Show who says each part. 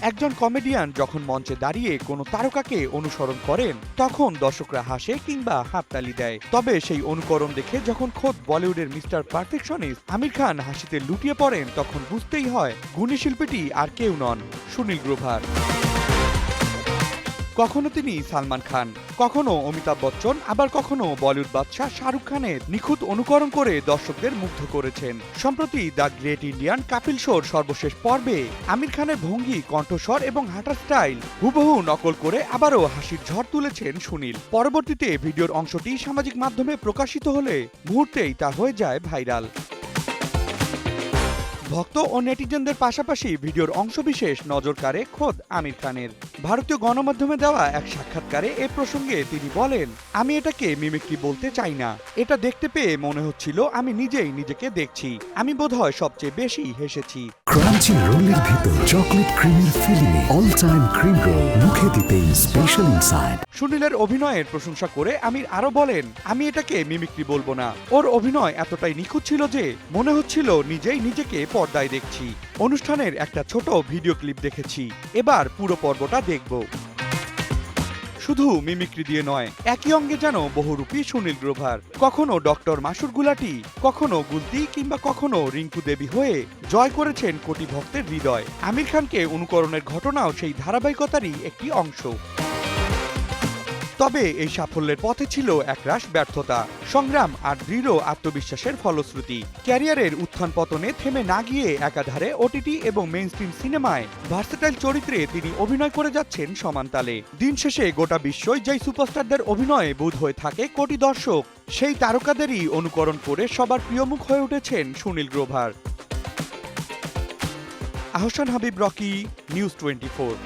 Speaker 1: একজন কমেডিয়ান যখন মঞ্চে দাঁড়িয়ে কোনো তারকাকে অনুসরণ করেন তখন দর্শকরা হাসে কিংবা হাততালি দেয়। তবে সেই অনুকরণ দেখে যখন খোদ বলিউডের মিস্টার পারফেকশনিস্ট আমির খান হাসিতে লুটিয়ে পড়েন তখন বুঝতেই হয় গুণী শিল্পীটি আর কেউ নন, সুনীল গ্রোভার। কখনো তিনি সালমান খান, কখনো অমিতাভ বচ্চন, আবার কখনো বলিউড বাদশাহ শাহরুখ খানের নিখুঁত অনুকরণ করে দর্শকদের মুগ্ধ করেছেন। সম্প্রতি দ্য গ্রেট ইন্ডিয়ান কাপিল শোর সর্বশেষ পর্বে আমির খানের ভঙ্গি, কণ্ঠস্বর এবং হাঁটার স্টাইল হুবহু নকল করে আবারও হাসির ঝড় তুলেছেন সুনীল। পরবর্তীতে ভিডিওর অংশটি সামাজিক মাধ্যমে প্রকাশিত হলে মুহূর্তেই তা হয়ে যায় ভাইরাল। ভক্ত ও নেটিজেনদের পাশাপাশি ভিডিওর অংশবিশেষ নজর কাড়ে খোদ আমির খানের। ভারতীয় গণমাধ্যমে দেওয়া এক সাক্ষাৎকারে এ প্রসঙ্গে তিনি বলেন, আমি এটাকে মিমিক্রি বলতে চাই না, এটা দেখতে পেয়ে মনে হচ্ছিল আমি নিজেই নিজেকে দেখছি। আমি বোধহয় সবচেয়ে বেশি হেসেছি।
Speaker 2: ক্রাঞ্চি রোলের ভিতর চকলেট ক্রিমের filling, all time cream roll, মুখে দিতেই স্পেশাল ইনসাইড।
Speaker 1: সুনীলের অভিনয়ের প্রশংসা করে আমির আরো বলেন, আমি এটাকে মিমিক্রি বলবো না, ওর অভিনয় এতটাই নিখুঁত ছিল যে মনে হচ্ছিল নিজেই নিজেকে পর্দায় দেখছি। অনুষ্ঠানের একটা ছোট ভিডিও ক্লিপ দেখেছি, এবার পুরো পর্বটা দেখব। শুধু মিমিক্রি দিয়ে নয়, একই অঙ্গে যেন বহুরূপী সুনীল গ্রোভার। কখনো ডক্টর মাসুর গুলাটি, কখনো গুলতি কিংবা কখনো রিঙ্কু দেবী হয়ে জয় করেছেন কোটি ভক্তের হৃদয়। আমির খানকে অনুকরণের ঘটনাও সেই ধারাবাহিকতারই একটি অংশ। তবে এই সাফল্যের পথে ছিল একরাশ ব্যর্থতা, সংগ্রাম আর দৃঢ় আত্মবিশ্বাসের ফলশ্রুতি। ক্যারিয়ারের উত্থান পতনে থেমে না গিয়ে একাধারে ওটিটি এবং মেইনস্ট্রিম সিনেমায় ভার্সেটাইল চরিত্রে তিনি অভিনয় করে যাচ্ছেন সমান তালে। দিন শেষে গোটা বিশ্বই যেই সুপারস্টারদের অভিনয়ে বুঁদ হয়ে থাকে কোটি দর্শক, সেই তারকাদেরই অনুকরণ করে সবার প্রিয়মুখ হয়ে উঠেছেন সুনীল গ্রোভার। আহসান হাবিব, রকি, নিউজ 24।